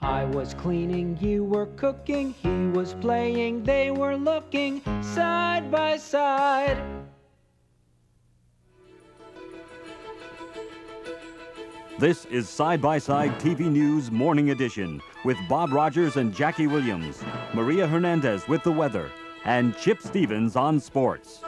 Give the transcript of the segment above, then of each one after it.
I was cleaning, you were cooking, he was playing, they were looking side by side. This is Side by Side TV News Morning Edition with Bob Rogers and Jackie Williams, Maria Hernandez with the weather, and Chip Stevens on sports.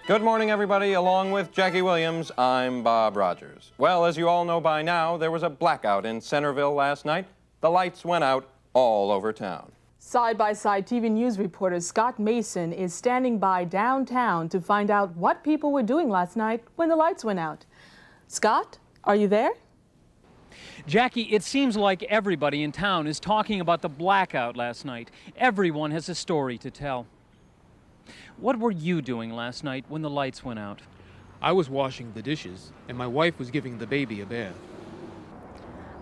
Good morning, everybody. Along with Jackie Williams, I'm Bob Rogers. Well, as you all know by now, there was a blackout in Centerville last night. The lights went out all over town. Side-by-Side TV News reporter Scott Mason is standing by downtown to find out what people were doing last night when the lights went out. Scott, are you there? Jackie, it seems like everybody in town is talking about the blackout last night. Everyone has a story to tell. What were you doing last night when the lights went out? I was washing the dishes, and my wife was giving the baby a bath.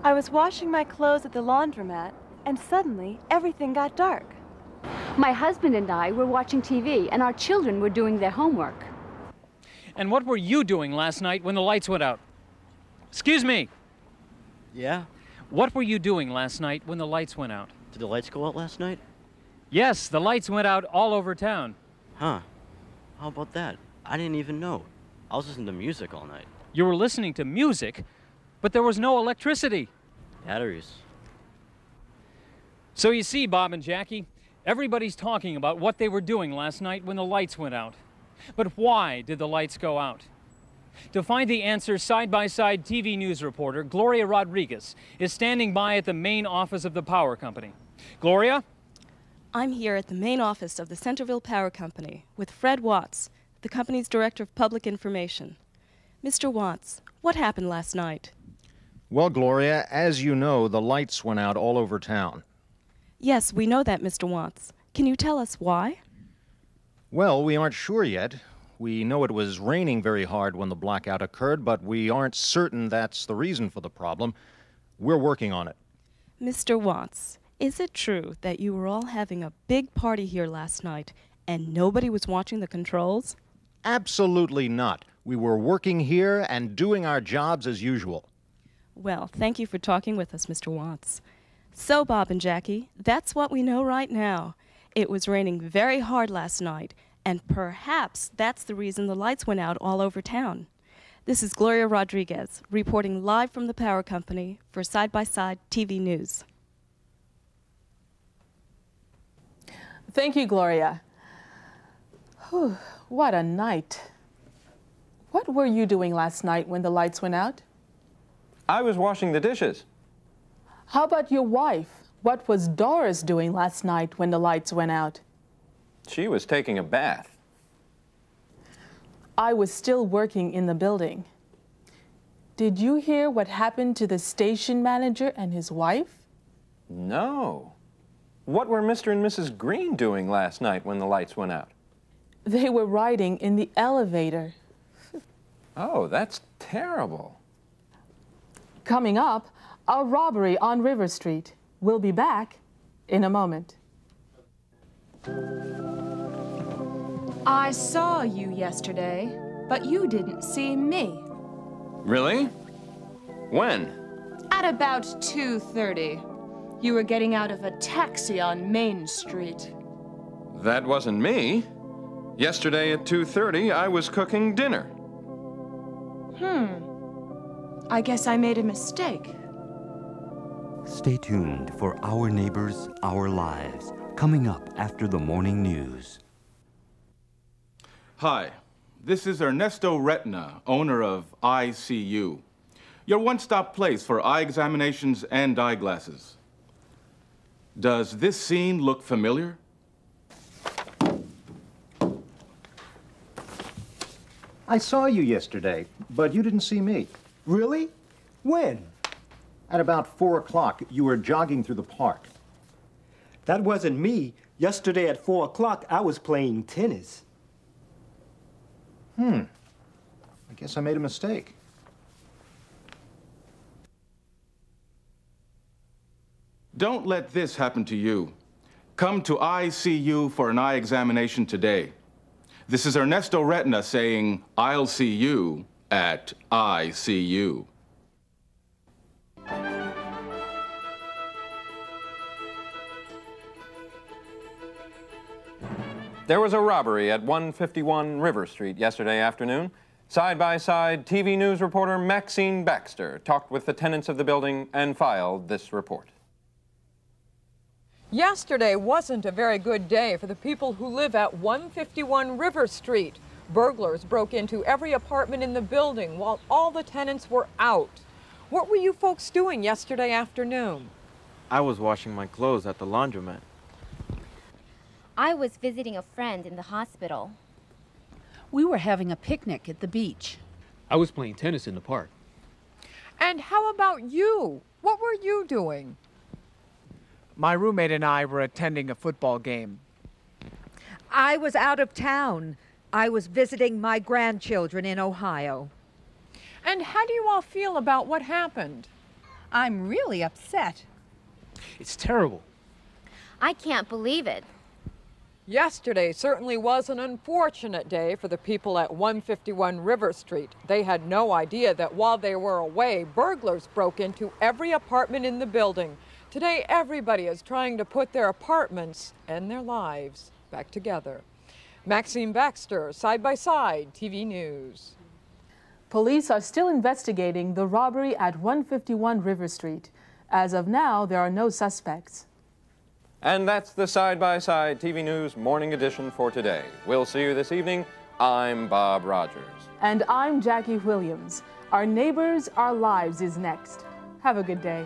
I was washing my clothes at the laundromat, and suddenly everything got dark. My husband and I were watching TV, and our children were doing their homework. And what were you doing last night when the lights went out? Excuse me. Yeah? What were you doing last night when the lights went out? Did the lights go out last night? Yes, the lights went out all over town. Huh. How about that? I didn't even know. I was listening to music all night. You were listening to music, but there was no electricity. Batteries. So you see, Bob and Jackie, everybody's talking about what they were doing last night when the lights went out. But why did the lights go out? To find the answer, Side-by-Side TV News reporter Gloria Rodriguez is standing by at the main office of the power company. Gloria? I'm here at the main office of the Centerville Power Company with Fred Watts, the company's Director of Public Information. Mr. Watts, what happened last night? Well, Gloria, as you know, the lights went out all over town. Yes, we know that, Mr. Watts. Can you tell us why? Well, we aren't sure yet. We know it was raining very hard when the blackout occurred, but we aren't certain that's the reason for the problem. We're working on it. Mr. Watts, is it true that you were all having a big party here last night and nobody was watching the controls? Absolutely not. We were working here and doing our jobs as usual. Well, thank you for talking with us, Mr. Watts. So, Bob and Jackie, that's what we know right now. It was raining very hard last night, and perhaps that's the reason the lights went out all over town. This is Gloria Rodriguez, reporting live from the power company for Side-by-Side TV News. Thank you, Gloria. Whew, what a night. What were you doing last night when the lights went out? I was washing the dishes. How about your wife? What was Doris doing last night when the lights went out? She was taking a bath. I was still working in the building. Did you hear what happened to the station manager and his wife? No. What were Mr. and Mrs. Green doing last night when the lights went out? They were riding in the elevator. Oh, that's terrible. Coming up, a robbery on River Street. We'll be back in a moment. I saw you yesterday, but you didn't see me. Really? When? At about 2:30. You were getting out of a taxi on Main Street. That wasn't me. Yesterday at 2:30, I was cooking dinner. I guess I made a mistake. Stay tuned for Our Neighbors, Our Lives, coming up after the morning news. Hi, this is Ernesto Retina, owner of ICU, your one-stop place for eye examinations and eyeglasses. Does this scene look familiar? I saw you yesterday, but you didn't see me. Really? When? At about 4 o'clock, you were jogging through the park. That wasn't me. Yesterday at 4 o'clock, I was playing tennis. I guess I made a mistake. Don't let this happen to you. Come to ICU for an eye examination today. This is Ernesto Retina saying, I'll see you at ICU. There was a robbery at 151 River Street yesterday afternoon. Side-by-side TV news reporter Maxine Baxter talked with the tenants of the building and filed this report. Yesterday wasn't a very good day for the people who live at 151 River Street. Burglars broke into every apartment in the building while all the tenants were out. What were you folks doing yesterday afternoon? I was washing my clothes at the laundromat. I was visiting a friend in the hospital. We were having a picnic at the beach. I was playing tennis in the park. And how about you? What were you doing? My roommate and I were attending a football game. I was out of town. I was visiting my grandchildren in Ohio. And how do you all feel about what happened? I'm really upset. It's terrible. I can't believe it. Yesterday certainly was an unfortunate day for the people at 151 River Street. They had no idea that while they were away, burglars broke into every apartment in the building. Today, everybody is trying to put their apartments and their lives back together. Maxine Baxter, Side-by-Side TV News. Police are still investigating the robbery at 151 River Street. As of now, there are no suspects. And that's the Side-by-Side TV News Morning Edition for today. We'll see you this evening. I'm Bob Rogers. And I'm Jackie Williams. Our Neighbors, Our Lives is next. Have a good day.